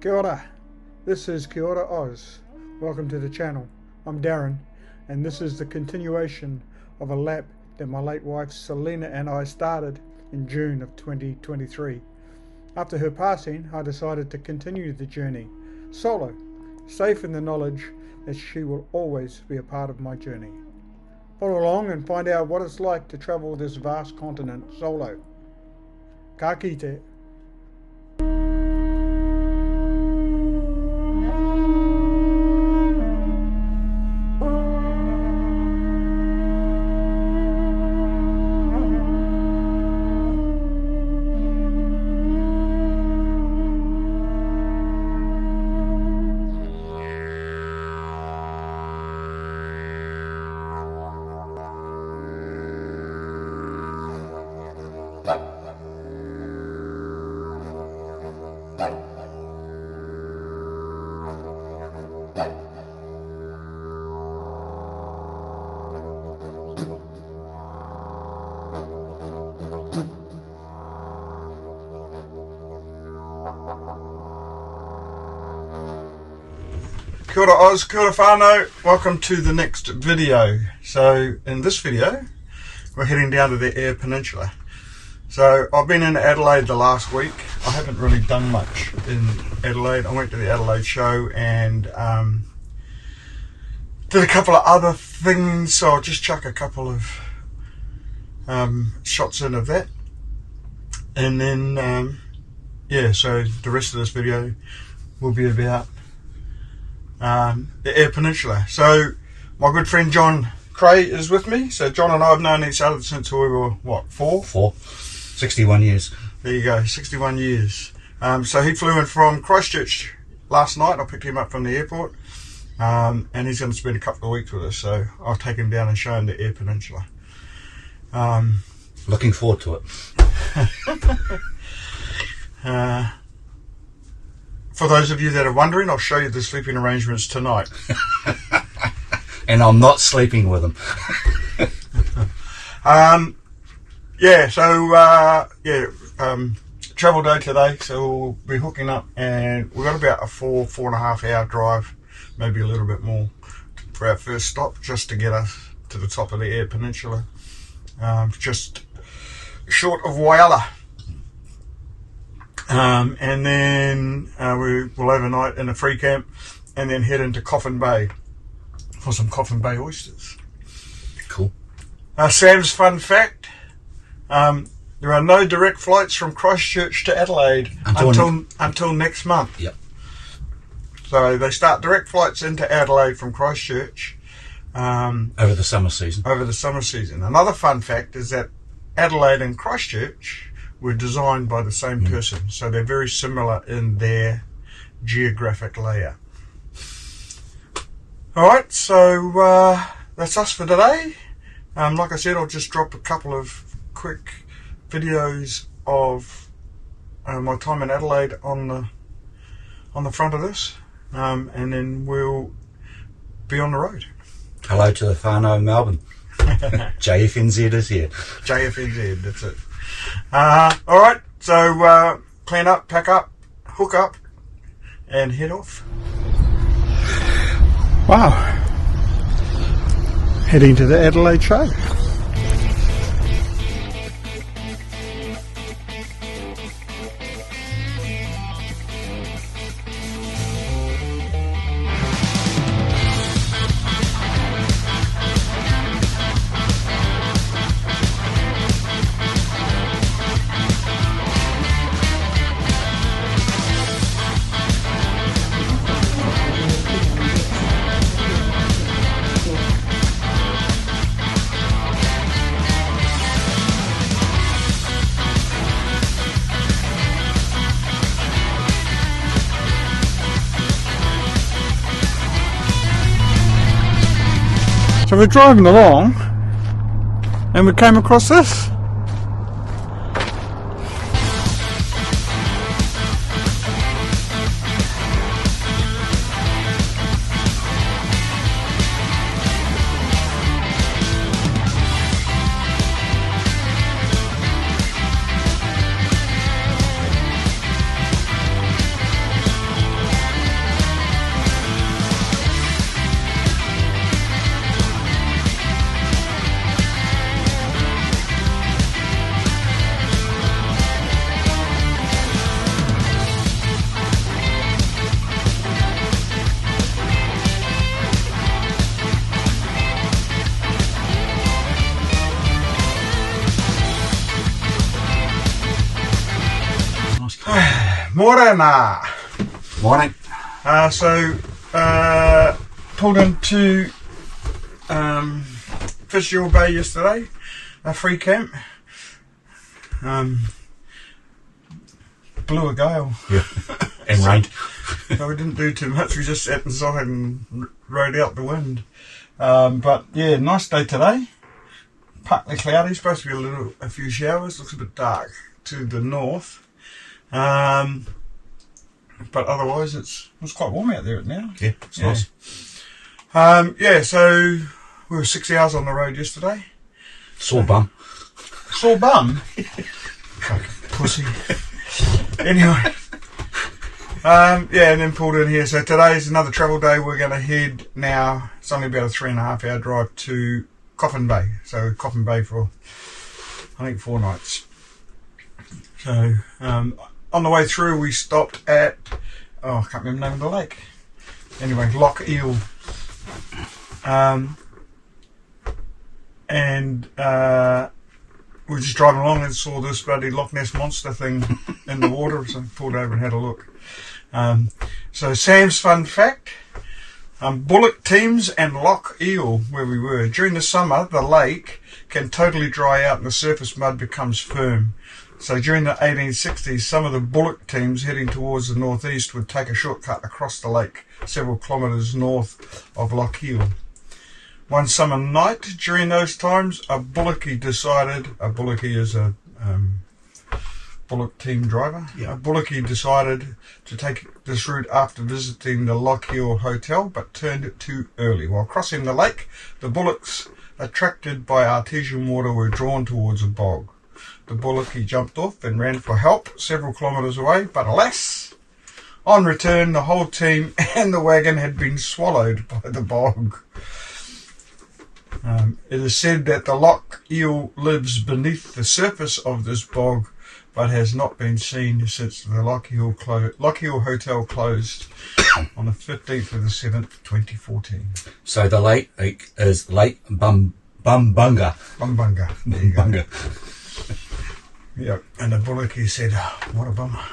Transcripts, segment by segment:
Kia ora. This is Kia ora Oz. Welcome to the channel. I'm Darren, and this is the continuation of a lap that my late wife Selena and I started in June of 2023. After her passing, I decided to continue the journey solo, safe in the knowledge that she will always be a part of my journey. Follow along and find out what it's like to travel this vast continent solo. Ka kite. Kia ora Oz, kia ora whānau, welcome to the next video. So in this video we're heading down to the Eyre Peninsula. So I've been in Adelaide the last week. I haven't really done much in Adelaide. I went to the Adelaide show and did a couple of other things, so I'll just chuck a couple of shots in of that, and then yeah, so the rest of this video will be about the Eyre Peninsula. So my good friend John Cray is with me. So John and I have known each other since we were what, four? 61 years. There you go, 61 years. So he flew in from Christchurch last night. I picked him up from the airport, and he's going to spend a couple of weeks with us. So I'll take him down and show him the Eyre Peninsula. Looking forward to it. For those of you that are wondering, I'll show you the sleeping arrangements tonight. And I'm not sleeping with them. Travel day today, so we'll be hooking up, and we've got about a 4.5 hour drive, maybe a little bit more, for our first stop, just to get us to the top of the Eyre Peninsula, just short of Whyalla. And then we'll overnight in a free camp and then head into Coffin Bay for some Coffin Bay oysters. Cool. Sam's fun fact, there are no direct flights from Christchurch to Adelaide until next month. Yep. So they start direct flights into Adelaide from Christchurch over the summer season. Another fun fact is that Adelaide and Christchurch were designed by the same person, so they're very similar in their geographic layout. Alright, so that's us for today. Like I said, I'll just drop a couple of quick videos of my time in Adelaide on the front of this, and then we'll be on the road. Hello to the whānau Melbourne. JFNZ is here. JFNZ, that's it. Alright, so clean up, pack up, hook up, and head off. Wow. Heading to the Adelaide show. So we're driving along and we came across this. Morena. Morning. Pulled into Fitzgerald Bay yesterday, a free camp. Blew a gale. Yeah. And rained. So we didn't do too much, we just sat inside and rode out the wind. But yeah, nice day today. Partly cloudy, supposed to be a few showers, looks a bit dark to the north. But otherwise it's quite warm out there now. Yeah, it's nice. So we were 6 hours on the road yesterday. Sore bum. Sore bum? Pussy. Anyway. And then pulled in here. So today's another travel day. We're going to head now. It's only about a 3.5 hour drive to Coffin Bay. So Coffin Bay for, I think, 4 nights. So on the way through we stopped at, I can't remember the name of the lake. Anyway, Loch Eel. We were just driving along and saw this bloody Loch Ness monster thing in the water, so I pulled over and had a look. So Sam's fun fact, bullock teams and Loch Eel, where we were. During the summer, the lake can totally dry out and the surface mud becomes firm. So during the 1860s, some of the bullock teams heading towards the northeast would take a shortcut across the lake, several kilometres north of Loch Eel. One summer night during those times, a bullocky is a bullock team driver. Yeah. A bullocky decided to take this route after visiting the Loch Eel Hotel, but turned it too early. While crossing the lake, the bullocks, attracted by artesian water, were drawn towards a bog. The bullocky jumped off and ran for help several kilometres away, but alas, on return, the whole team and the wagon had been swallowed by the bog. It is said that the Loch Eel lives beneath the surface of this bog, but has not been seen since the Loch Eel Hotel closed on the 15th of the 7th, 2014. So the lake is Lake Bumbunga. Bumbunga. There you go. Yep. And the bullocky said, what a bummer.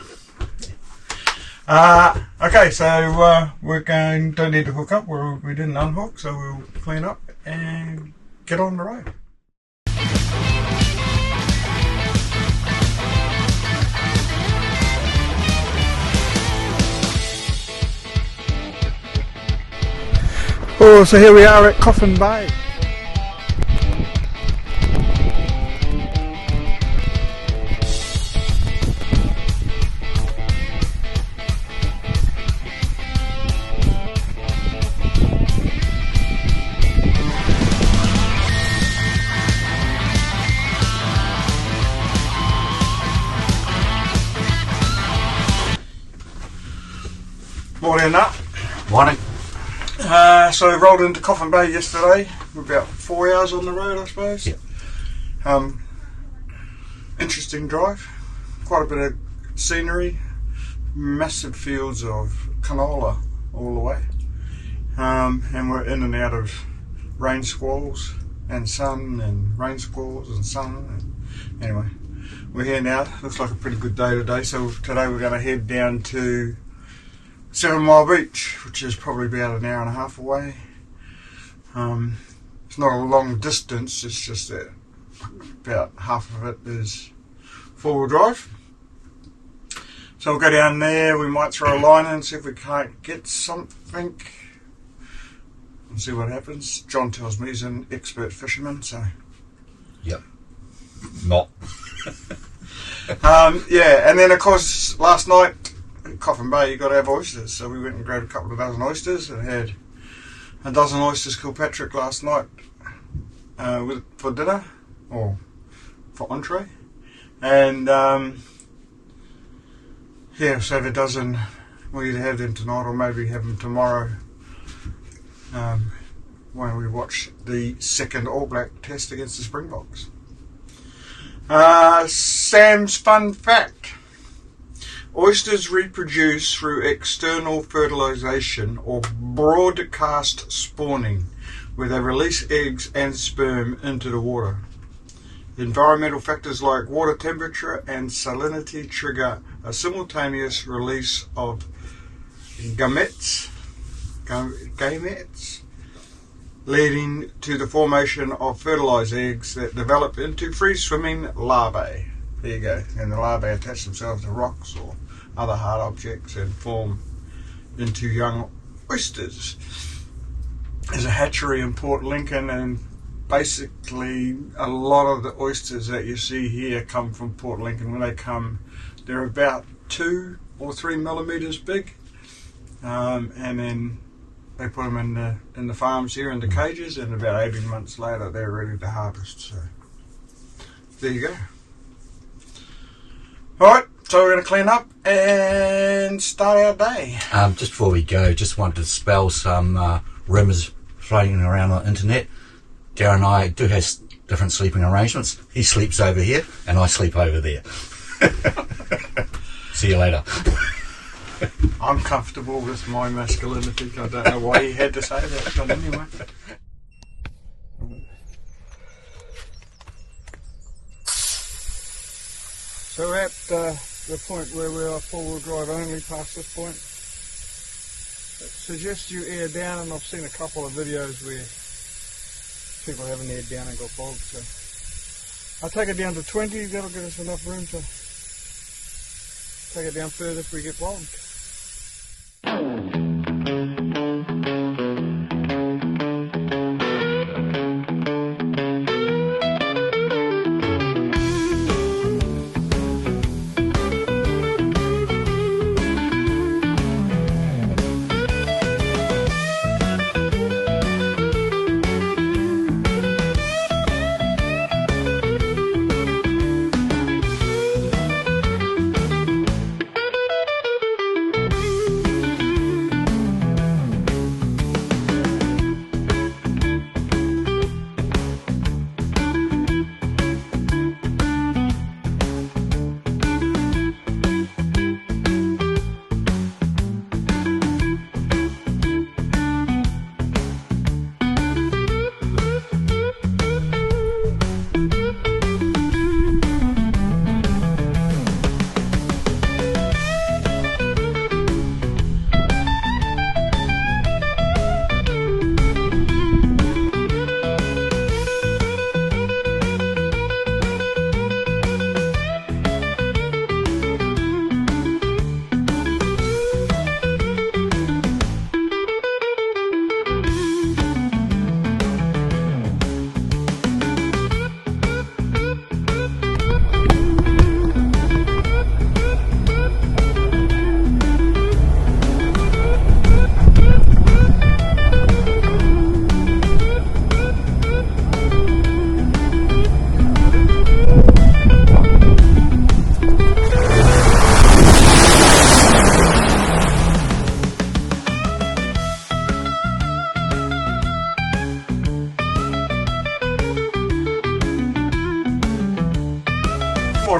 Okay, so we don't need to hook up. We didn't unhook, so we'll clean up and get on the road. Oh, so here we are at Coffin Bay. Morning up. Morning. So we rolled into Coffin Bay yesterday. We're about 4 hours on the road, I suppose. Yep. Interesting drive. Quite a bit of scenery. Massive fields of canola all the way. And we're in and out of rain squalls and sun and rain squalls and sun. Anyway, we're here now. Looks like a pretty good day today. So today we're going to head down to 7 Mile Beach, which is probably about an hour and a half away. It's not a long distance, it's just that about half of it is 4-wheel drive. So we'll go down there, we might throw a line in, see if we can't get something and see what happens. John tells me he's an expert fisherman, so... Yep. Not. And then of course last night, Coffin Bay, you got to have oysters, so we went and grabbed a couple of dozen oysters and had a dozen oysters Kilpatrick last night for dinner or for entree, and so the dozen we'll either have them tonight or maybe have them tomorrow when we watch the second All Black test against the Springboks. Sam's fun fact. Oysters reproduce through external fertilization or broadcast spawning, where they release eggs and sperm into the water. Environmental factors like water temperature and salinity trigger a simultaneous release of gametes, leading to the formation of fertilized eggs that develop into free-swimming larvae. There you go. And the larvae attach themselves to rocks or other hard objects and form into young oysters. There's a hatchery in Port Lincoln, and basically a lot of the oysters that you see here come from Port Lincoln. When they come, they're about 2 or 3 millimeters big, and then they put them in the farms here in the cages, and about 18 months later they're ready to harvest. So there you go. Alright, so we're going to clean up and start our day. Just before we go, just wanted to dispel some rumours floating around on the internet. Darren and I do have different sleeping arrangements. He sleeps over here and I sleep over there. See you later. I'm comfortable with my masculinity. I don't know why he had to say that, but anyway. So we're at the point where we are four-wheel drive only past this point. It suggests you air down, and I've seen a couple of videos where people haven't aired down and got bogged. So I'll take it down to 20, that'll give us enough room to take it down further if we get bogged.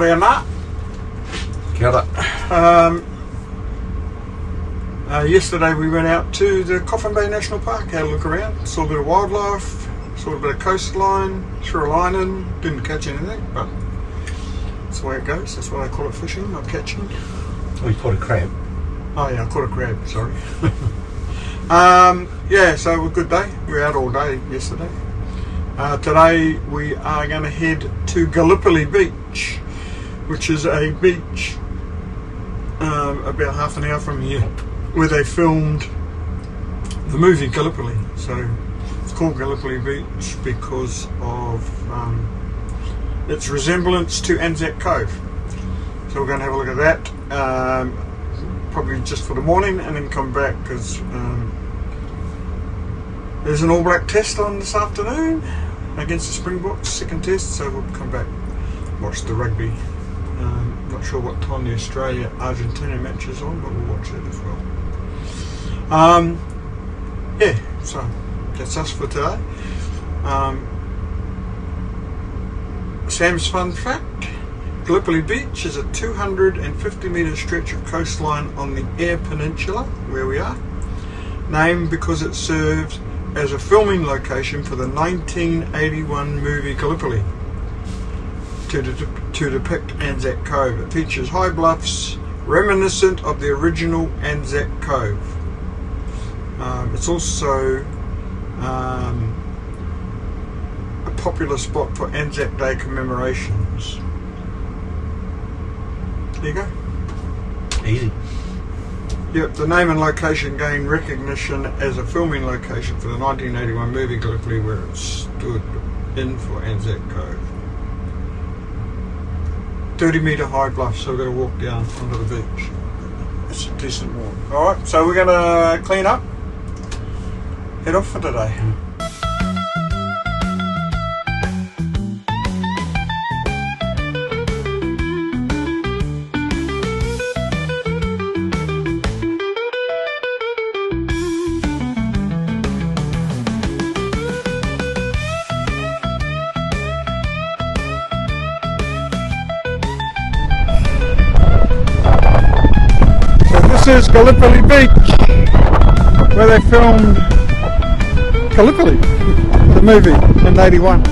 Morena. Kia ora. Yesterday we went out to the Coffin Bay National Park, had a look around, saw a bit of wildlife, saw a bit of coastline, threw a line in, didn't catch anything, but that's the way it goes. That's why I call it fishing, not catching. We caught a crab. Oh yeah, I caught a crab, sorry. Yeah, so it was a good day. We were out all day yesterday. Today we are going to head to Perlubie Beach, which is a beach about half an hour from here, where they filmed the movie Gallipoli. So it's called Perlubie Beach because of its resemblance to Anzac Cove. So we're going to have a look at that, probably just for the morning, and then come back because there's an All Black test on this afternoon against the Springboks, second test, so we'll come back, watch the rugby. Not sure what time the Australia-Argentina match is on, but we'll watch it as well. Yeah, so that's us for today. Sam's fun fact: Perlubie Beach is a 250 metre stretch of coastline on the Eyre Peninsula, where we are, named because it served as a filming location for the 1981 movie Gallipoli. to depict Anzac Cove. It features high bluffs reminiscent of the original Anzac Cove. It's also a popular spot for Anzac Day commemorations. There you go. Easy. Yep, the name and location gained recognition as a filming location for the 1981 movie Gallipoli, where it stood in for Anzac Cove. 30-metre high bluff, so we've got to walk down onto the beach. It's a decent walk. Alright, so we're going to clean up, head off for today. This is Perlubie Beach, where they filmed Gallipoli, the movie, in '81.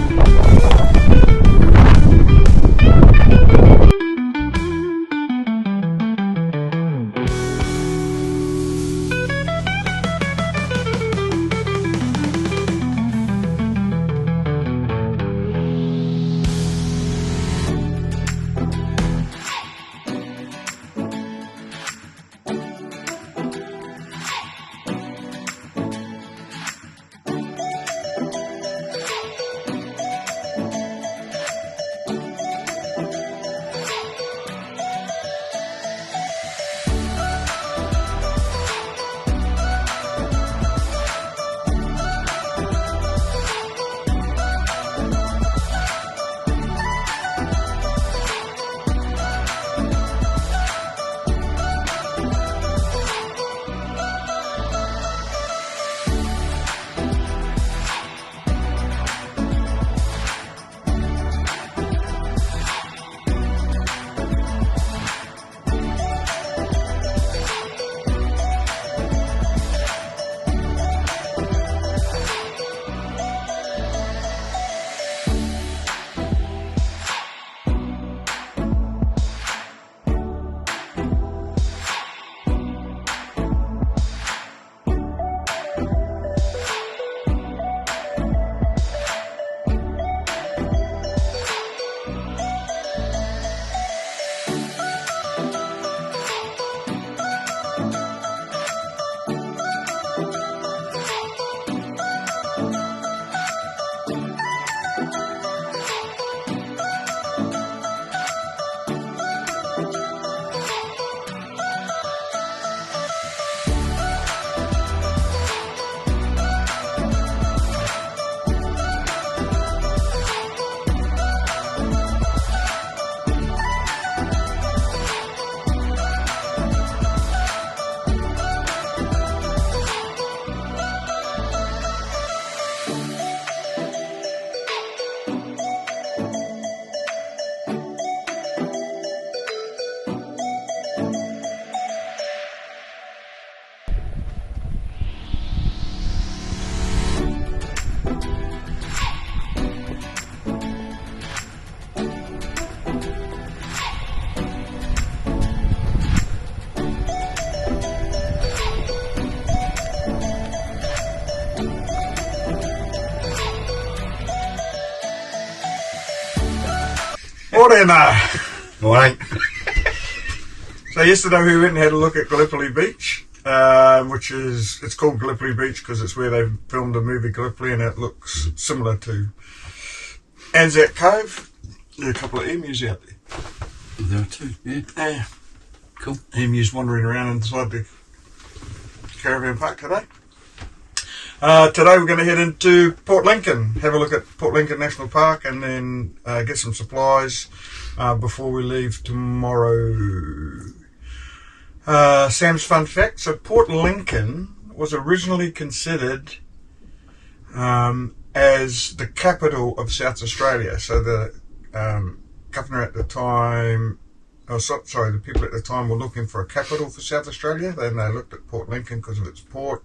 Morning. Morning. So yesterday we went and had a look at Gallipoli Beach, it's called Gallipoli Beach because it's where they filmed the movie Gallipoli, and it looks similar to Anzac Cove. There are a couple of emus out there. There are two, yeah. Yeah. Cool. Emus wandering around inside the caravan park today. Today we're going to head into Port Lincoln, have a look at Port Lincoln National Park, and then get some supplies before we leave tomorrow. Sam's fun fact, so Port Lincoln was originally considered as the capital of South Australia. So the governor at the time, the people at the time were looking for a capital for South Australia. Then they looked at Port Lincoln because of its port.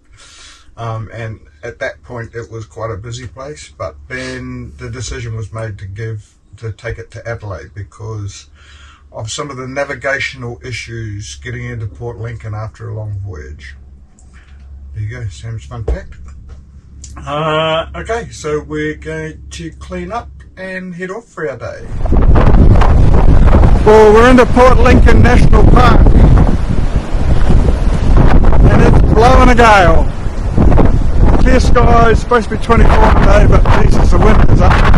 And at that point it was quite a busy place, but then the decision was made to give to take it to Adelaide because of some of the navigational issues getting into Port Lincoln after a long voyage. There you go, Sam's fun fact. Okay, so we're going to clean up and head off for our day. Well, we're into Port Lincoln National Park and it's blowing a gale. Clear skies, supposed to be 24 today, but Jesus, the wind is up.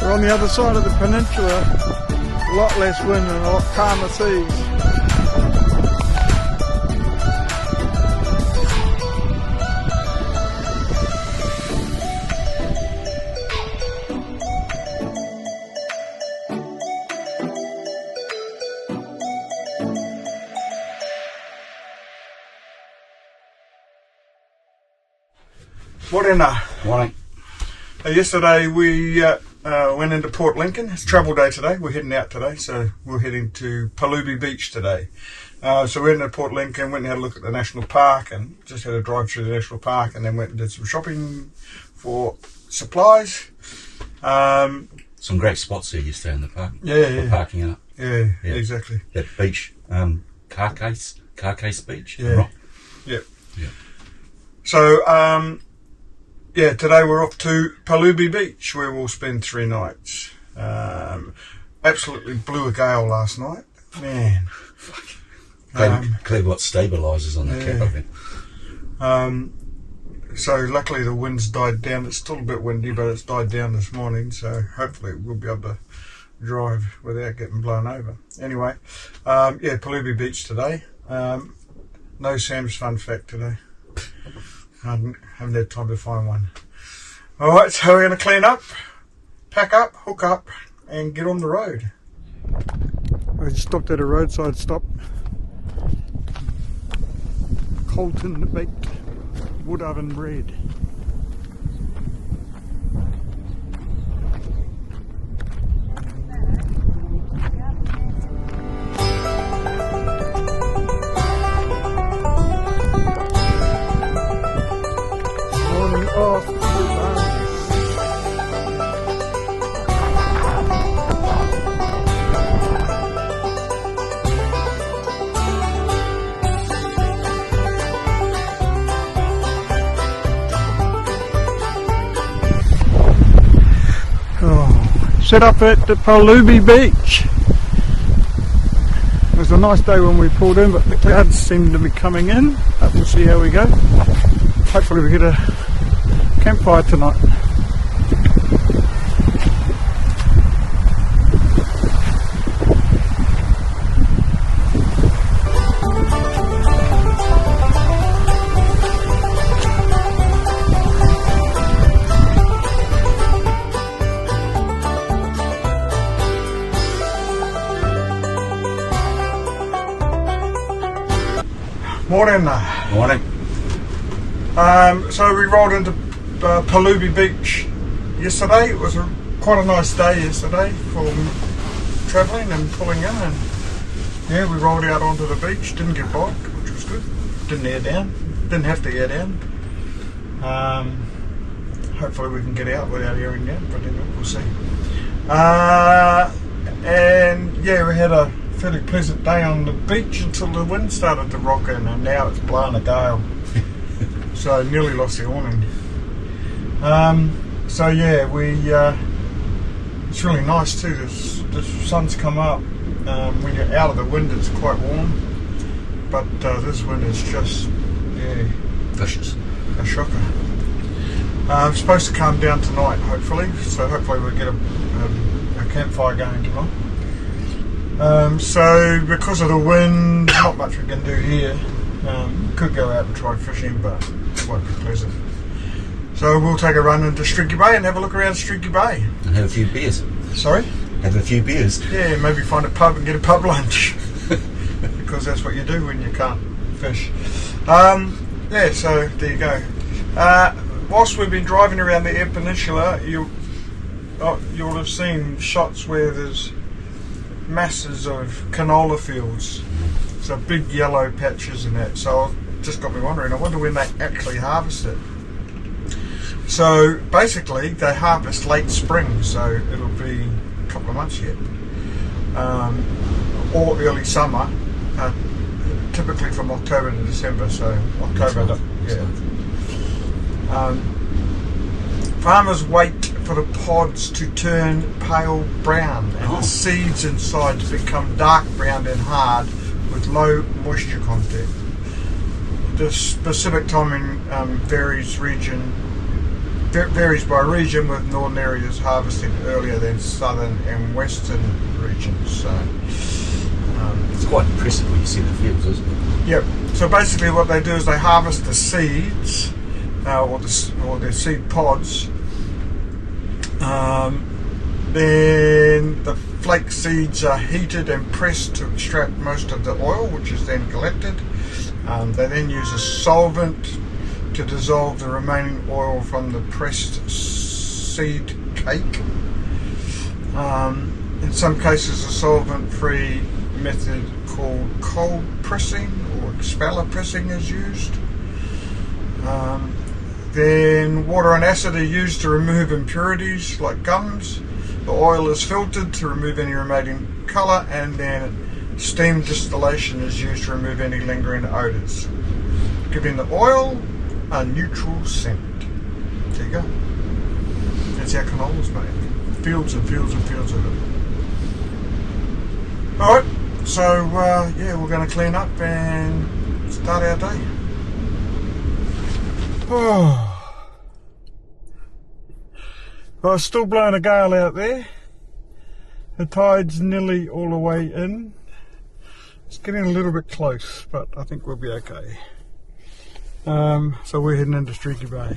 On the other side of the peninsula, a lot less wind and a lot calmer seas. Morning. Morning. Yesterday we went into Port Lincoln. It's travel day today. We're heading out today, so we're heading to Perlubie Beach today. So we went into Port Lincoln, went and had a look at the national park and just had a drive through the national park and then went and did some shopping for supplies. Some great spots here yesterday in the park. Yeah. Parking up. Yeah, exactly. That beach, Carcase Beach. Yeah. Rock. Yeah. So, today we're off to Perlubie Beach where we'll spend 3 nights. Absolutely blew a gale last night. Man. Glad what stabilisers on the cap, I think. So luckily the wind's died down. It's still a bit windy, but it's died down this morning, so hopefully we'll be able to drive without getting blown over. Anyway, Perlubie Beach today. No Sam's fun fact today. I haven't had time to find one. Alright, so we're going to clean up, pack up, hook up and get on the road. I just stopped at a roadside stop. Colton baked wood oven bread. Morning off. Set up at the Perlubie Beach. It was a nice day when we pulled in, but the clouds seem to be coming in. But we'll see how we go. Hopefully we get a campfire tonight. Morning. So we rolled into Perlubie Beach yesterday. It was quite a nice day yesterday for travelling and pulling in, and Yeah, we rolled out onto the beach, didn't get bogged, which was good. Didn't air down, didn't have to air down. Hopefully we can get out without airing down, but anyway, we'll see. And yeah, we had a fairly pleasant day on the beach until the wind started to rock in, and now it's blowing a gale. So nearly lost the awning. So yeah, it's really nice too. The sun's come up. When you're out of the wind, it's quite warm, but this wind is just vicious, a shocker. It's supposed to calm down tonight, hopefully. So hopefully we'll get a campfire going tonight. So because of the wind, not much we can do here. Could go out and try fishing, but it won't be pleasant. So we'll take a run into Streaky Bay and have a look around Streaky Bay. And have a few beers. Sorry? Have a few beers. Yeah, maybe find a pub and get a pub lunch. Because that's what you do when you can't fish. Yeah, so there you go. Whilst we've been driving around the Eyre Peninsula, you'll have seen shots where there's masses of canola fields. So big yellow patches and that. So it just got me wondering, I wonder when they actually harvest it. So basically they harvest late spring, so it'll be a couple of months yet. Or early summer, typically from October to December, so October, yeah. Farmers wait for the pods to turn pale brown and the seeds inside to become dark brown and hard with low moisture content. The specific timing varies by region, with northern areas harvesting earlier than southern and western regions. So it's quite impressive when you see the fields, isn't it? Yep. So basically what they do is they harvest the seeds or their seed pods. Then the flake seeds are heated and pressed to extract most of the oil, which is then collected. They then use a solvent to dissolve the remaining oil from the pressed seed cake. In some cases, a solvent-free method called cold pressing or expeller pressing is used. Then water and acid are used to remove impurities like gums. The oil is filtered to remove any remaining colour, and then steam distillation is used to remove any lingering odours, giving the oil a neutral scent. There you go. That's how canola's made. Fields and fields and fields of it. Alright, so yeah, we're going to clean up and start our day. Oh. Well, it's still blowing a gale out there. The tide's nearly all the way in. It's getting a little bit close, but I think we'll be okay. So we're heading into Streaky Bay.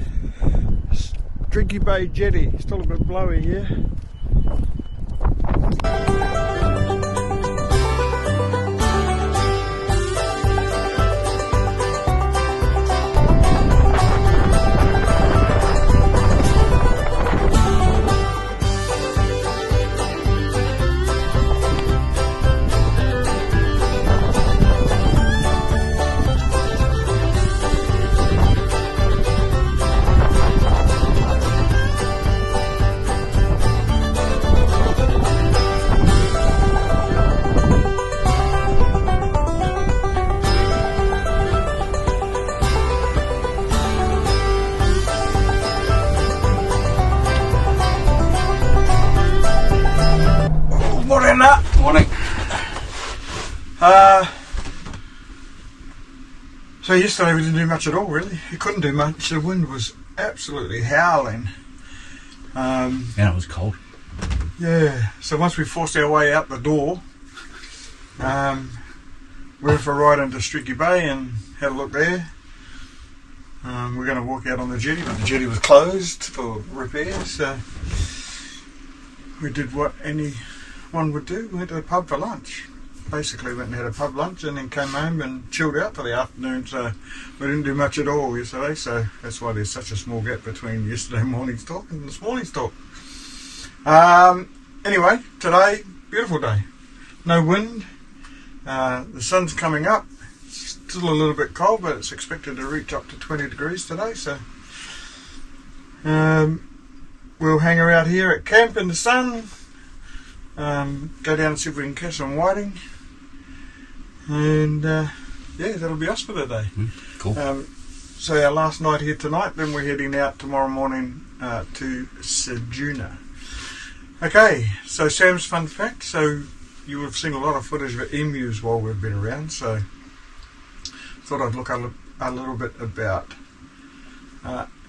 Streaky Bay jetty, still a bit blowy here. Morning. So yesterday we didn't do much at all, really. You couldn't do much. The wind was absolutely howling. And it was cold. Yeah. So once we forced our way out the door, we went for a ride into Streaky Bay and had a look there. We're going to walk out on the jetty, but the jetty was closed for repairs. So we did what anyone would do. We went to the pub for lunch. Basically went and had a pub lunch and then came home and chilled out for the afternoon, so we didn't do much at all yesterday, so that's why there's such a small gap between yesterday morning's talk and this morning's talk. Anyway, today, beautiful day. No wind, The sun's coming up. It's still a little bit cold, but it's expected to reach up to 20 degrees today. So we'll hang around here at camp in the sun. Go down and see if we can catch some whiting. And yeah, that'll be us for the day. Cool. So our last night here tonight, then we're heading out tomorrow morning to Ceduna. Okay, so Sam's fun fact. So you would have seen a lot of footage of emus while we've been around, so thought I'd look a little bit about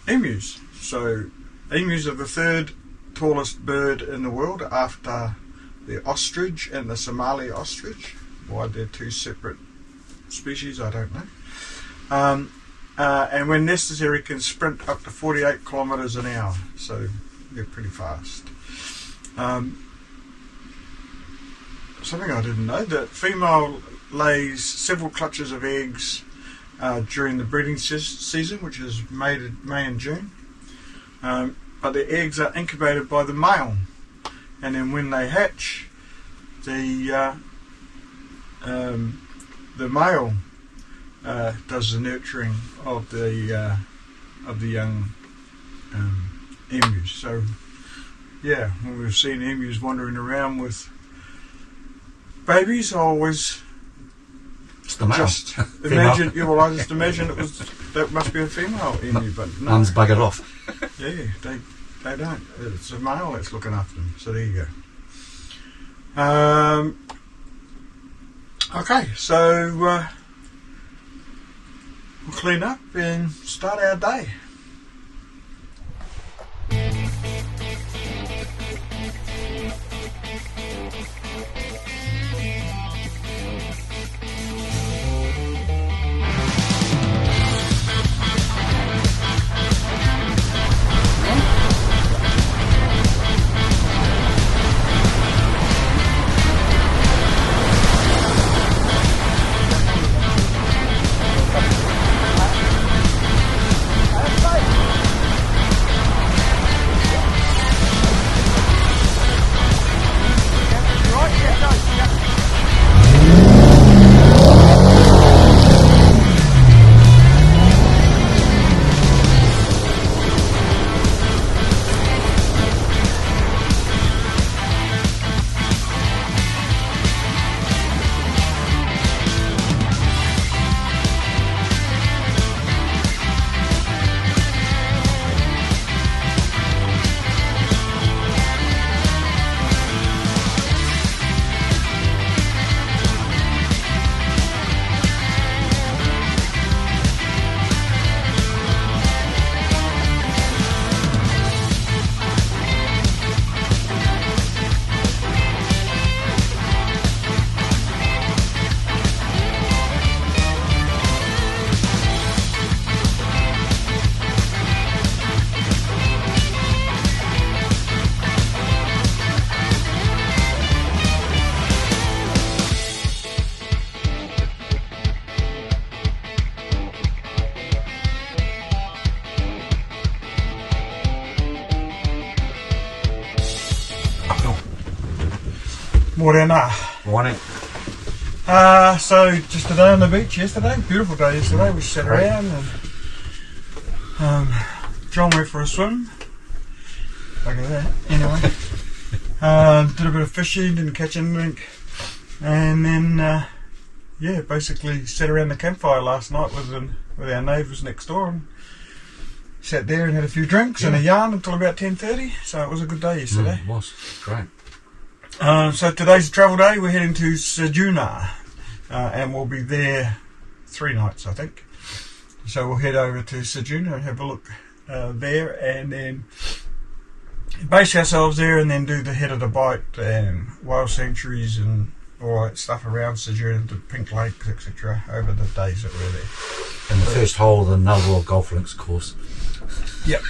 emus. So emus are the third tallest bird in the world after the ostrich and the Somali ostrich. Why they're two separate species, I don't know. And when necessary can sprint up to 48 kilometres an hour, so they're pretty fast. Something I didn't know, that female lays several clutches of eggs during the breeding season, which is May and June. But the eggs are incubated by the male, and then when they hatch, the male does the nurturing of the young emus. So yeah, when we've seen emus wandering around with babies, I always just imagine. Yeah, well, I just imagine that must be a female emu, but no. Mum's buggered off. Yeah, they don't. It's a male that's looking after them. So there you go. Okay, so we'll clean up and start our day. Morning. So just a day on the beach yesterday. Beautiful day yesterday. We sat around and John went for a swim. Look at that. Anyway, did a bit of fishing, didn't catch anything, and then yeah, basically sat around the campfire last night with our neighbours next door and sat there and had a few drinks and a yarn until about 10:30. So it was a good day yesterday. It was great. So today's travel day. We're heading to Ceduna, and we'll be there 3 nights, I think. So we'll head over to Ceduna and have a look there, and then base ourselves there, and then do the head of the bight and wild sanctuaries and all that stuff around Ceduna, the Pink Lakes, etc. over the days that we're there. And the first hole of the Nullarbor Golf Links course. Yep.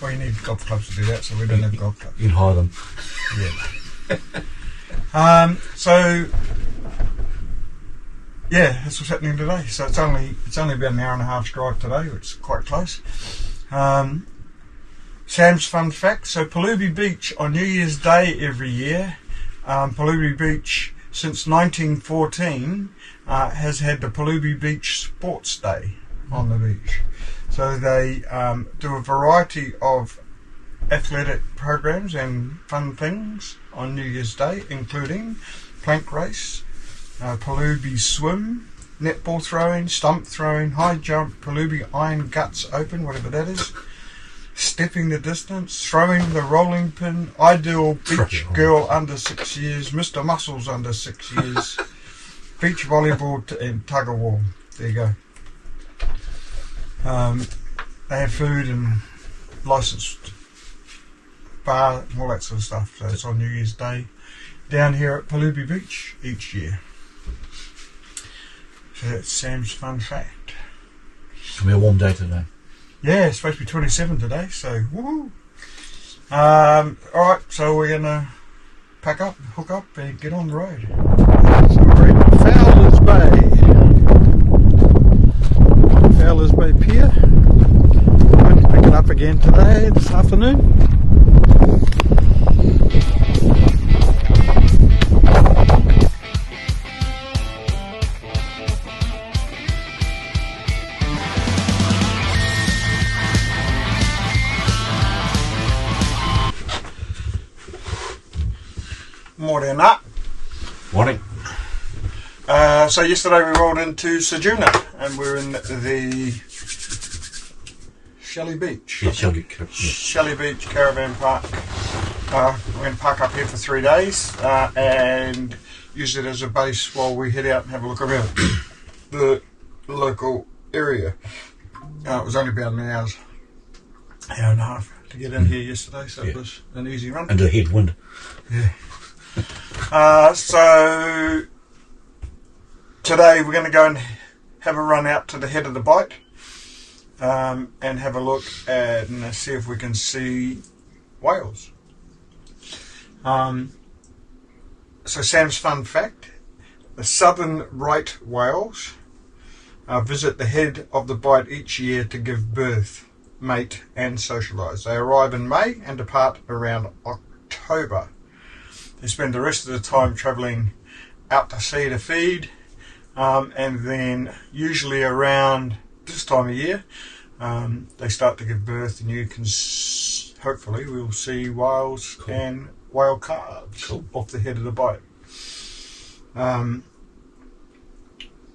Well, you need golf clubs to do that, so we don't have golf clubs. You can hire them. Yeah. So yeah, that's what's happening today. So it's only about an hour and a half drive today, which is quite close. Sam's fun fact: so Perlubie Beach on New Year's Day every year, Perlubie Beach since 1914 has had the Perlubie Beach Sports Day on the beach. So they do a variety of athletic programs and fun things on New Year's Day, including plank race, Perlubie swim, netball throwing, stump throwing, high jump, Perlubie Iron Guts Open, whatever that is, stepping the distance, throwing the rolling pin, ideal beach girl under 6 years, Mr. Muscles under 6 years, beach volleyball and tug of war. There you go. They have food and licensed bar and all that sort of stuff. So it's on New Year's Day down here at Perlubie Beach each year. So that's Sam's fun fact. It's going to be a warm day today. Yeah, it's supposed to be 27 today, so woohoo! Alright, so we're going to pack up, hook up and get on the road. So we're in Fowler's Bay. Fowler's Bay Pier. Going to pick it up again today, this afternoon. Morning up. Morning. So yesterday we rolled into Ceduna and we're in the Shelley Beach. Yeah, Shelley Beach Caravan Park. We're going to park up here for 3 days and use it as a base while we head out and have a look around the local area. It was only about an hour and a half to get in here yesterday, so it was an easy run. And a headwind. Yeah. So today we're going to go and have a run out to the head of the bight and have a look and see if we can see whales. So Sam's fun fact, the southern right whales visit the head of the bight each year to give birth, mate and socialise. They arrive in May and depart around October. They spend the rest of the time travelling out to sea to feed, and then usually around this time of year they start to give birth, and you can hopefully we'll see whales and whale calves off the head of the bight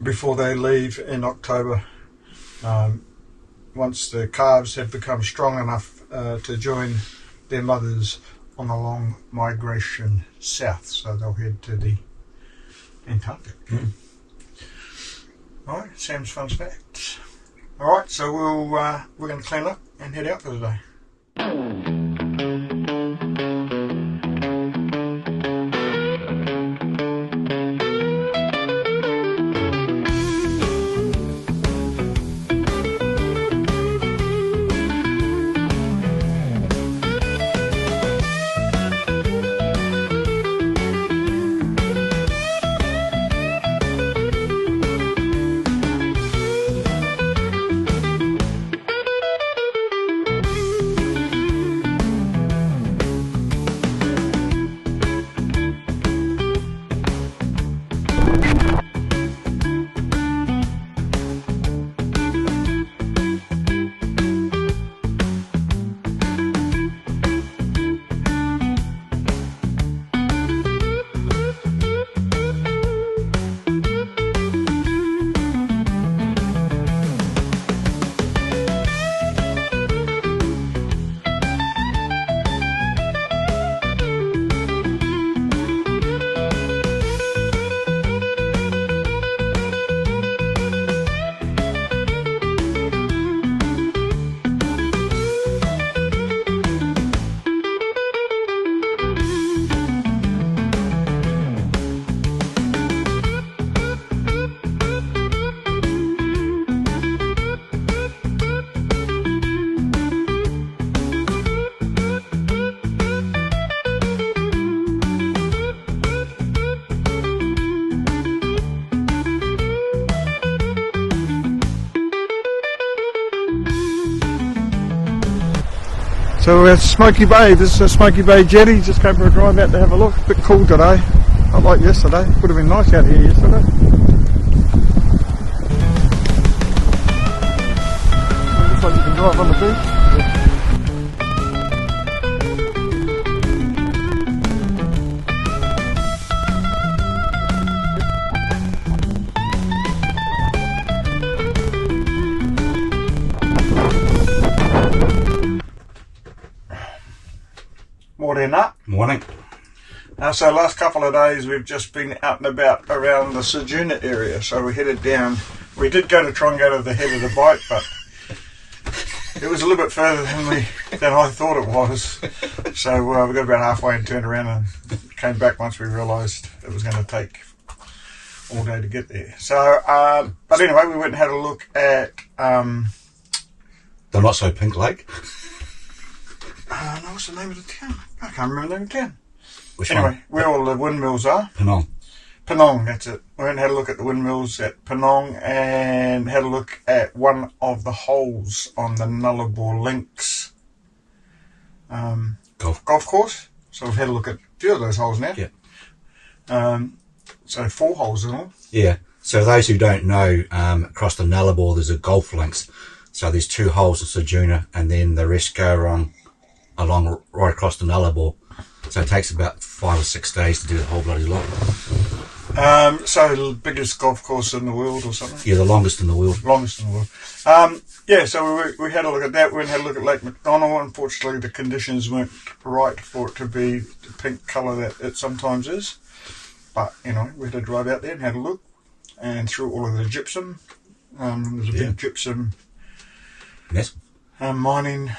before they leave in October. Once the calves have become strong enough to join their mothers on a long migration south, so they'll head to the Antarctic. Alright, Sam's fun facts. Alright, so we're going to clean up and head out for the day. So we're at Smoky Bay. This is the Smoky Bay jetty. Just came for a drive out to have a look. A bit cool today. Not like yesterday. Would have been nice out here yesterday. Looks like you can drive on the beach. Morning up. Morning. So last couple of days we've just been out and about around the Ceduna area, so we headed down. We did try and go to the head of the bight, but it was a little bit further than I thought it was. So we got about halfway and turned around and came back once we realised it was going to take all day to get there. So, but anyway, we went and had a look at the not so pink lake. No, what's the name of the town? I can't remember the name of the town. Anyway, where all the windmills are. Penong. Penong, that's it. We went and had a look at the windmills at Penong and had a look at one of the holes on the Nullarbor Links golf course. So we've had a look at a few of those holes now. Yeah. So 4 holes in all. Yeah. So those who don't know, across the Nullarbor there's a golf links. So there's 2 holes in Ceduna and then the rest go along right across the Nullarbor. So it takes about 5 or 6 days to do the whole bloody lot. So the biggest golf course in the world or something? Yeah, the longest in the world. Longest in the world. Yeah, so we had a look at that. We had a look at Lake McDonald. Unfortunately, the conditions weren't right for it to be the pink colour that it sometimes is. But, you know, we had to drive out there and had a look and through all of the gypsum. There's a big gypsum mining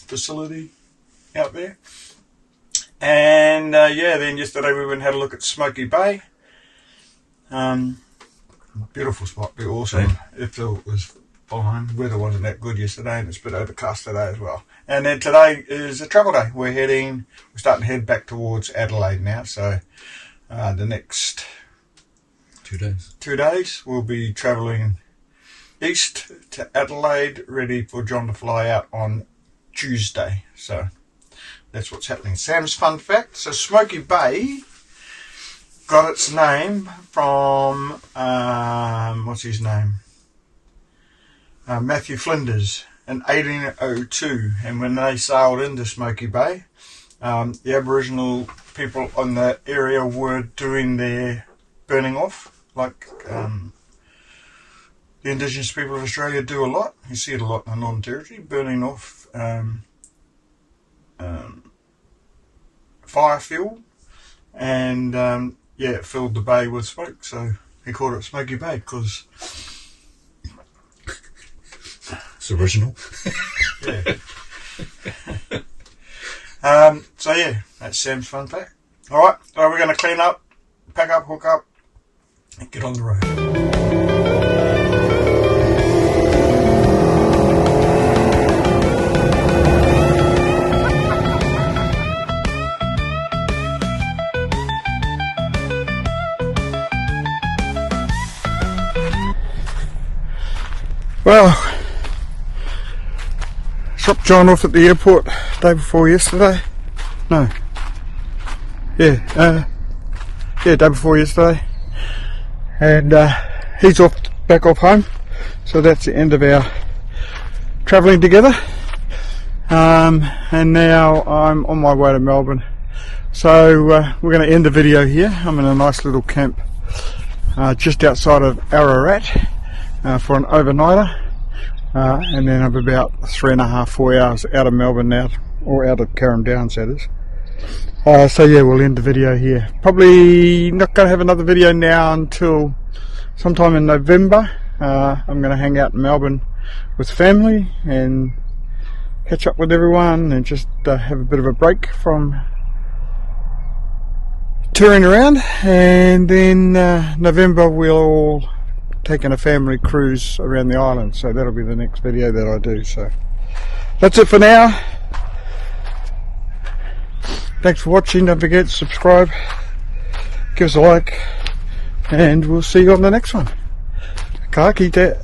facility out there. And then yesterday we went and had a look at Smoky Bay. Beautiful spot, be awesome. Yeah. If it was fine. Weather wasn't that good yesterday and it's a bit overcast today as well. And then today is a travel day. We're starting to head back towards Adelaide now. So the next 2 days we'll be travelling east to Adelaide, ready for John to fly out on Tuesday. So that's what's happening. Sam's fun fact. So Smoky Bay got its name from, what's his name? Matthew Flinders in 1802. And when they sailed into Smoky Bay, the Aboriginal people on the area were doing their burning off, like the Indigenous people of Australia do a lot. You see it a lot in the Northern Territory, burning off fire fuel, and it filled the bay with smoke, so he called it Smoky Bay because it's original. Yeah. That's Sam's fun fact. Alright, so we're going to clean up, pack up, hook up, and get on the road. Well, dropped John off at the airport day before yesterday. Day before yesterday. And he's back off home. So that's the end of our travelling together. And now I'm on my way to Melbourne. So we're going to end the video here. I'm in a nice little camp just outside of Ararat. For an overnighter, and then I'm about 3.5-4 hours out of Melbourne now, or out of Carrum Downs, that is. So yeah, we'll end the video here. Probably not going to have another video now until sometime in November. I'm going to hang out in Melbourne with family and catch up with everyone and just have a bit of a break from touring around, and then November we'll all taking a family cruise around the island, so that'll be the next video that I do. So that's it for now. Thanks for watching. Don't forget to subscribe, give us a like, and we'll see you on the next one. Ka kite.